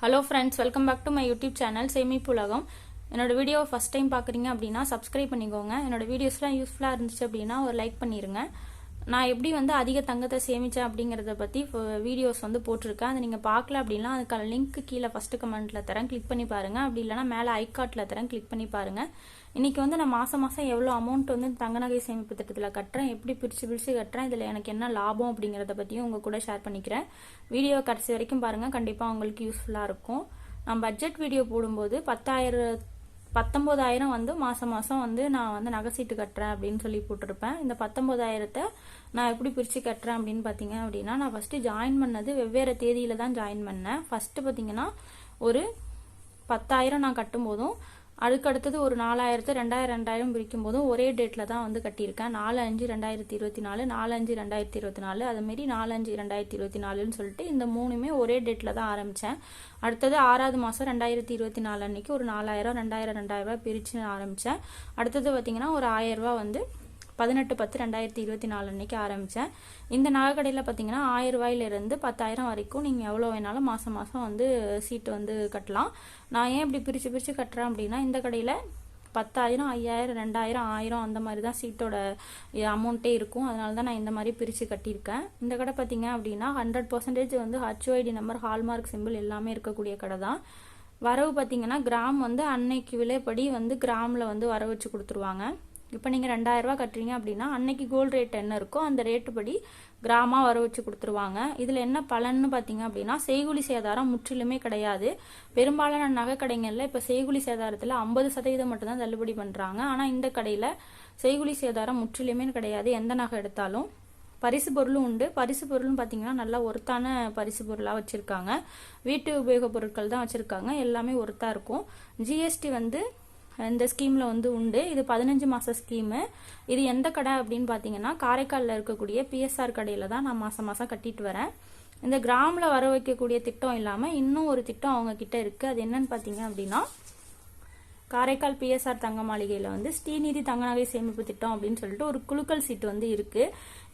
Hello friends, welcome back to my YouTube channel Semippulagam. என்னோட வீடியோ first time பார்க்குறீங்க அப்படின்னா சப்ஸ்கிரைப் பண்ணிக்கோங்க. என்னோட வீடியோஸ்லாம் யூஸ்ஃபுல்லாக இருந்துச்சு அப்படின்னா ஒரு லைக் பண்ணிடுங்க. நான் எப்படி அதிக தங்கத்தை சேமித்தேன் அப்படிங்கிறத பற்றி வீடியோஸ் போட்டிருக்கேன். அதை நீங்கள் பார்க்கல அப்படின்னா அதுக்கான லிங்க் கீழே ஃபஸ்ட்டு கமெண்ட்டில் தரேன், கிளிக் பண்ணி பாருங்கள். அப்படி இல்லைனா மேலே ஐகார்ட்டில் தரேன், கிளிக் பண்ணி பாருங்கள். இன்றைக்கி நான் மாதம் எவ்வளோ அமௌண்ட் தங்க நகை சேமிப்பு திட்டத்தில் கட்டுறேன், எப்படி பிரித்து கட்டுறேன், இதில் எனக்கு என்ன லாபம் அப்படிங்கிறத பற்றியும் உங்கள் கூட ஷேர் பண்ணிக்கிறேன். வீடியோ கடைசி வரைக்கும் பாருங்கள், கண்டிப்பாக உங்களுக்கு யூஸ்ஃபுல்லாக இருக்கும். நான் பட்ஜெட் வீடியோ போடும்போது 19,000 மாதம் நான் நகை சீட்டு கட்டுறேன் அப்படின்னு சொல்லி போட்டிருப்பேன். இந்த 19,000 நான் எப்படி பிரித்து கட்டுறேன் அப்படின்னு பார்த்தீங்க அப்படின்னா, நான் ஃபஸ்ட்டு ஜாயின் பண்ணது வெவ்வேறு தேதியில் தான் ஜாயின் பண்ணேன். ஃபஸ்ட்டு பார்த்தீங்கன்னா ஒரு 10,000 நான் கட்டும் போதும், அதுக்கடுத்தது ஒரு 4,000 2,000 பிரிக்கும் போதும் ஒரே டேட்டில் தான் கட்டியிருக்கேன். 4/5/2024, 4/5/2024, அதுமாரி 4/5/2024ன்னு சொல்லிட்டு இந்த மூணுமே ஒரே டேட்டில் தான் ஆரம்பித்தேன். அடுத்தது 6வது மாதம் 2024 அன்னைக்கு ஒரு 4,000 2,000 பிரித்து ஆரம்பித்தேன். அடுத்தது பார்த்தீங்கன்னா ஒரு 1,000 18/10/2024 அன்னைக்கு ஆரம்பித்தேன். இந்த நகை கடையில் பார்த்தீங்கன்னா 1,000 ரூபாயிலிருந்து 10,000 வரைக்கும் நீங்கள் எவ்வளோ வேணாலும் மாதம் சீட்டு கட்டலாம். நான் ஏன் இப்படி பிரித்து கட்டுறேன் அப்படின்னா, இந்த கடையில் 10,000 5,000 2,000 1,000 அந்த மாதிரி தான் சீட்டோட அமௌண்ட்டே இருக்கும். அதனால தான் நான் இந்த மாதிரி பிரித்து கட்டியிருக்கேன். இந்த கடை பார்த்தீங்க அப்படின்னா 100% HOID நம்பர், ஹால்மார்க் சிம்பிள் எல்லாமே இருக்கக்கூடிய கடை தான். வரவு பார்த்தீங்கன்னா கிராம் அன்னைக்கு விலைப்படி கிராமில் வர வச்சு கொடுத்துருவாங்க. இப்போ நீங்கள் 2,000 ரூபா கட்டுறீங்க அப்படின்னா அன்னைக்கு கோல்டு ரேட் என்ன இருக்கோ அந்த ரேட்டு படி கிராமாக வர வச்சு கொடுத்துருவாங்க. இதில் என்ன பலன்னு பார்த்தீங்க அப்படின்னா, செய்கூலி சேதாரம் முற்றிலுமே கிடையாது. பெரும்பாலான நகை கடைகளில் இப்போ செய்கூலி சேதாரத்தில் 50% மட்டும்தான் தள்ளுபடி பண்ணுறாங்க. ஆனால் இந்த கடையில் செய்கூலி சேதாரம் முற்றிலுமே கிடையாது. எந்த நகை எடுத்தாலும் பரிசு பொருளும் உண்டு. பரிசு பொருள்னு பார்த்தீங்கன்னா நல்லா ஒர்த்தான பரிசு பொருளாக வச்சுருக்காங்க. வீட்டு உபயோகப் பொருட்கள் தான் வச்சுருக்காங்க. எல்லாமே ஒர்த்தாக இருக்கும். ஜிஎஸ்டி இந்த ஸ்கீமில் உண்டு. இது 15 மாத ஸ்கீமு. இது எந்த கடை அப்படின்னு பார்த்தீங்கன்னா, காரைக்காலில் இருக்கக்கூடிய பிஎஸ்ஆர் கடையில் தான் நான் மாதம் கட்டிட்டு வரேன். இந்த கிராமில் வர வைக்கக்கூடிய திட்டம் இல்லாமல் இன்னும் ஒரு திட்டம் அவங்க கிட்ட இருக்குது. அது என்னன்னு பார்த்தீங்க அப்படின்னா, காரைக்கால் பிஎஸ்ஆர் தங்க மாளிகையில் ஸ்ரீநிதி தங்க நகை சேமிப்பு திட்டம் அப்படின்னு சொல்லிட்டு ஒரு குலுக்கல் சீட்டு இருக்குது.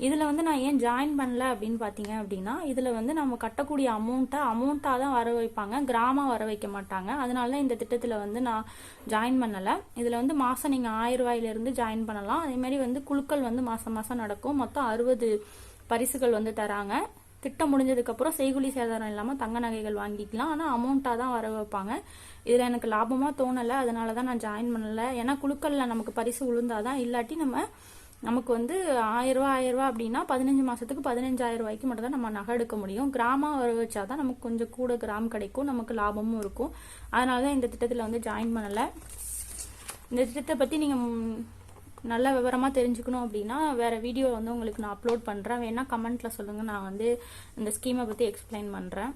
இதில் நான் ஏன் ஜாயின் பண்ணல அப்படின்னு பார்த்தீங்க அப்படின்னா, இதில் நம்ம கட்டக்கூடிய அமௌண்ட்டாக தான் வர வைப்பாங்க, கிராமம் வர வைக்க மாட்டாங்க. அதனால தான் இந்த திட்டத்தில் நான் ஜாயின் பண்ணலை. இதில் மாதம் நீங்கள் 1,000 ரூபாயிலிருந்து ஜாயின் பண்ணலாம். அதேமாதிரி குலுக்கல் மாதம் நடக்கும். மொத்தம் 60 பரிசுகள் தராங்க. திட்டம் முடிஞ்சதுக்கப்புறம் செய்கூலி சேதாரம் இல்லாமல் தங்க நகைகள் வாங்கிக்கலாம். ஆனால் அமௌண்ட்டாக தான் வர வைப்பாங்க. இதில் எனக்கு லாபமாக தோணலை, அதனால தான் நான் ஜாயின் பண்ணலை. ஏன்னா குலுக்கலில் நமக்கு பரிசு விழுந்தாதான், இல்லாட்டி நமக்கு 1,000 ரூபா அப்படின்னா 15 மாதத்துக்கு 15,000 ரூபாய்க்கு மட்டும் தான் நம்ம நகை எடுக்க முடியும். கிராமம் வர வச்சாதான் நமக்கு கொஞ்சம் கூட கிராம் கிடைக்கும், நமக்கு லாபமும் இருக்கும். அதனால தான் இந்த திட்டத்தில் ஜாயின் பண்ணலை. இந்த திட்டத்தை பற்றி நீங்கள் நல்ல விவரமாக தெரிஞ்சுக்கணும் அப்படின்னா வேறு வீடியோ உங்களுக்கு நான் அப்லோட் பண்ணுறேன். வேணால் கமெண்ட்டில் சொல்லுங்கள், நான் இந்த ஸ்கீமை பற்றி எக்ஸ்பிளைன் பண்ணுறேன்.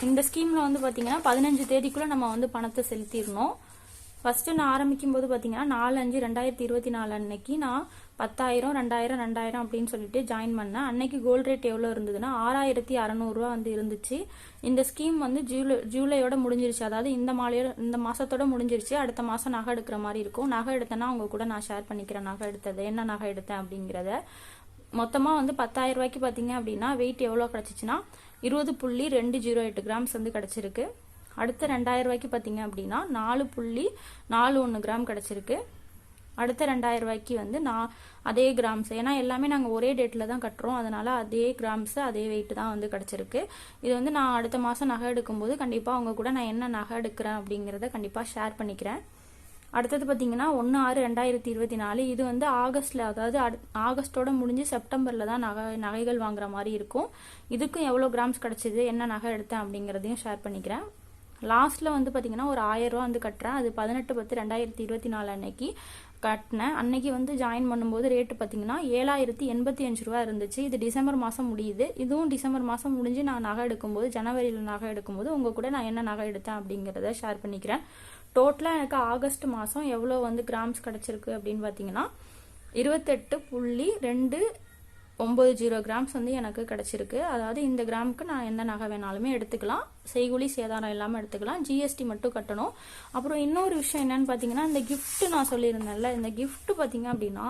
இந்த ஸ்கீமில் பார்த்தீங்கன்னா 15 தேதிக்குள்ளே நம்ம பணத்தை செலுத்திடணும். ஃபஸ்ட்டு நான் ஆரம்பிக்கும் போது பார்த்தீங்கன்னா 4/5/2024 அன்னைக்கு நான் 10,000 2,000 அப்படின்னு சொல்லிட்டு ஜாயின் பண்ணேன். அன்னைக்கு கோல்டு ரேட் எவ்வளோ இருந்ததுன்னா 6,600 இருந்துச்சு. இந்த ஸ்கீம் ஜூலையோட முடிஞ்சிருச்சு. அதாவது இந்த மாதத்தோட முடிஞ்சிருச்சு. அடுத்த மாதம் நகை எடுக்கிற மாதிரி இருக்கும். நகை எடுத்தேன்னா அவங்க கூட நான் ஷேர் பண்ணிக்கிறேன். நகை எடுத்தது என்ன நகை எடுத்தேன் அப்படிங்கிறத. மொத்தமாக 10,000 ரூபாய்க்கு பார்த்தீங்க அப்படின்னா வெயிட் எவ்வளோ கிடச்சிச்சின்னா 20.208 கிராம்ஸ் கிடச்சிருக்கு. அடுத்த 2,000 ரூபாய்க்கு பார்த்தீங்க அப்படின்னா 4.41 கிராம் கிடச்சிருக்கு. அடுத்த 2,000 ரூபாய்க்கு நான் அதே கிராம்ஸ், ஏன்னா எல்லாமே நாங்கள் ஒரே டேட்டில் தான் கட்டுறோம், அதனால அதே கிராம்ஸு அதே வெயிட் தான் கிடச்சிருக்கு. இது நான் அடுத்த மாதம் நகை எடுக்கும்போது கண்டிப்பாக அவங்க கூட நான் என்ன நகை எடுக்கிறேன் அப்படிங்கிறத கண்டிப்பாக ஷேர் பண்ணிக்கிறேன். அடுத்தது பார்த்தீங்கன்னா 1/6/2024. இது ஆகஸ்டில், அதாவது ஆகஸ்டோட முடிஞ்சு செப்டம்பரில் தான் நகைகள் வாங்குற மாதிரி இருக்கும். இதுக்கும் எவ்வளோ கிராம்ஸ் கிடச்சிது, என்ன நகை எடுத்தேன் அப்படிங்கிறதையும் ஷேர் பண்ணிக்கிறேன். லாஸ்ட்டில் பார்த்தீங்கன்னா ஒரு 1,000 ரூபா கட்டுறேன். அது 18/10/2024 அன்னைக்கு கட்டினேன். அன்னைக்கு ஜாயின் பண்ணும்போது ரேட்டு பார்த்தீங்கன்னா 7,085 ரூபா இருந்துச்சு. இது டிசம்பர் மாதம் முடியுது. இதுவும் டிசம்பர் மாதம் முடிஞ்சு நான் நகை எடுக்கும்போது, ஜனவரியில் நகை எடுக்கும்போது உங்கள் கூட நான் என்ன நகை எடுத்தேன் அப்படிங்கிறத ஷேர் பண்ணிக்கிறேன். டோட்டலாக எனக்கு ஆகஸ்ட் மாதம் எவ்வளோ கிராம்ஸ் கிடச்சிருக்கு அப்படின்னு பார்த்தீங்கன்னா 28.2 90 கிராம்ஸ் வந்து எனக்கு கிடச்சிருக்கு. அதாவது இந்த கிராமுக்கு நான் எந்த நகை வேணாலுமே எடுத்துக்கலாம், செய்கூலி சேதாரம் இல்லாமல் எடுத்துக்கலாம், ஜிஎஸ்டி மட்டும் கட்டணும். அப்புறம் இன்னொரு விஷயம் என்னன்னு பார்த்தீங்கன்னா, இந்த கிஃப்ட் நான் சொல்லியிருந்தேன்ல, இந்த கிஃப்ட் பார்த்தீங்க அப்படின்னா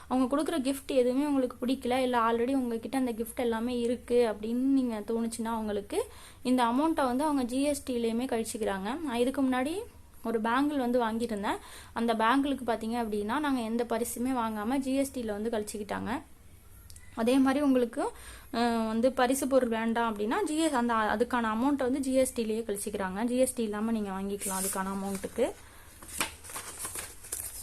அவங்க கொடுக்குற கிஃப்ட் எதுவுமே உங்களுக்கு பிடிக்கல, இல்லை ஆல்ரெடி உங்ககிட்ட அந்த கிஃப்ட் எல்லாமே இருக்குது அப்படின்னு நீங்கள் தோணுச்சுன்னா அவங்களுக்கு இந்த அமௌண்ட்டை வந்து அவங்க ஜிஎஸ்டிலேயுமே கழிச்சிக்கிறாங்க. நான் இதுக்கு முன்னாடி ஒரு பேங்கிள் வந்து வாங்கியிருந்தேன். அந்த பேங்கிளுக்கு பார்த்தீங்க அப்படின்னா நாங்கள் எந்த பரிசுமே வாங்காமல் ஜிஎஸ்டியில் வந்து கழிச்சிக்கிட்டாங்க. அதே மாதிரி உங்களுக்கு வந்து பரிசு பொருள் வேண்டாம் அப்படின்னா அதுக்கான அமௌண்ட்டை வந்து ஜிஎஸ்டிலேயே கழிச்சிக்கிறாங்க. ஜிஎஸ்டி இல்லாமல் நீங்கள் வாங்கிக்கலாம் அதுக்கான அமௌண்ட்டுக்கு.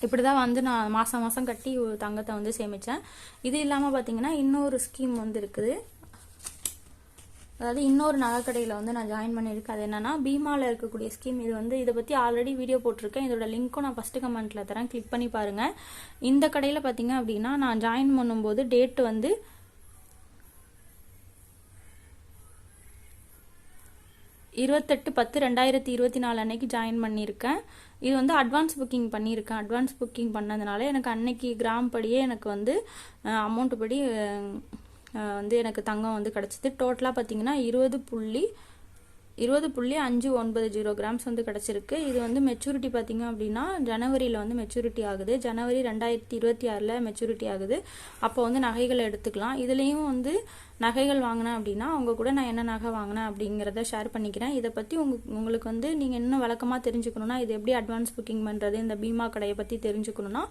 இப்படி தான் வந்து நான் மாதம் மாதம் கட்டி தங்கத்தை வந்து சேமித்தேன். இது இல்லாமல் பார்த்தீங்கன்னா இன்னொரு ஸ்கீம் வந்து இருக்குது. அதாவது இன்னொரு நகைக்கடையில் வந்து நான் ஜாயின் பண்ணியிருக்கேன். அது என்னன்னா பீமாவில் இருக்கக்கூடிய ஸ்கீம். இது வந்து இதை பற்றி ஆல்ரெடி வீடியோ போட்டிருக்கேன். இதோட லிங்க்கும் நான் ஃபஸ்ட்டு கமெண்ட்டில் தரேன், கிளிக் பண்ணி பாருங்கள். இந்த கடையில் பார்த்தீங்க அப்படின்னா நான் ஜாயின் பண்ணும்போது டேட்டு வந்து 28/10/2024 அன்னைக்கு ஜாயின் பண்ணியிருக்கேன். இது வந்து அட்வான்ஸ் புக்கிங் பண்ணியிருக்கேன். அட்வான்ஸ் புக்கிங் பண்ணதுனால எனக்கு அன்னைக்கு கிராம் படியே எனக்கு வந்து அமௌண்ட்டு படி வந்து எனக்கு தங்கம் வந்து கிடச்சிது. டோட்டலாக பார்த்தீங்கன்னா 20.590 கிராம்ஸ் வந்து கிடச்சிருக்கு. இது வந்து மெச்சூரிட்டி பார்த்தீங்க அப்படின்னா ஜனவரியில் வந்து மெச்சூரிட்டி ஆகுது. ஜனவரி 2026 மெச்சூரிட்டி ஆகுது. அப்போ வந்து நகைகளை எடுத்துக்கலாம். இதுலேயும் வந்து நகைகள் வாங்கினேன் அப்படின்னா அவங்க கூட நான் என்ன நகை வாங்கினேன் அப்படிங்கிறத ஷேர் பண்ணிக்கிறேன். இதை பற்றி உங்களுக்கு வந்து நீங்கள் இன்னும் விளக்கமாக தெரிஞ்சுக்கணுன்னா, இது எப்படி அட்வான்ஸ் புக்கிங் பண்ணுறது, இந்த பீமா கடையை பற்றி தெரிஞ்சுக்கணுன்னா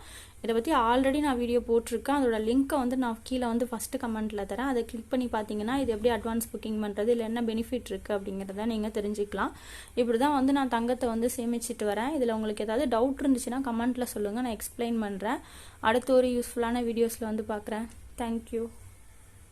இதை பற்றி ஆல்ரெடி நான் வீடியோ போட்டிருக்கேன். அதோட லிங்க்கை வந்து நான் கீழே வந்து ஃபஸ்ட்டு கமெண்ட்டில் தரேன். அதை கிளிக் பண்ணி பார்த்தீங்கன்னா இது எப்படி அட்வான்ஸ் புக்கிங் பண்ணுறது, இல்லை என்ன பெனிஃபிட் இருக்குது அப்படிங்கிறத நீங்கள் தெரிஞ்சுக்கலாம். இப்படி தான் வந்து நான் தங்கத்தை வந்து சேமிச்சிட்டு வரேன். இதில் உங்களுக்கு ஏதாவது டவுட் இருந்துச்சுன்னா கமெண்ட்டில் சொல்லுங்கள், நான் எக்ஸ்பிளைன் பண்ணுறேன். அடுத்து ஒரு யூஸ்ஃபுல்லான வீடியோஸில் வந்து பார்க்குறேன். தேங்க்யூ.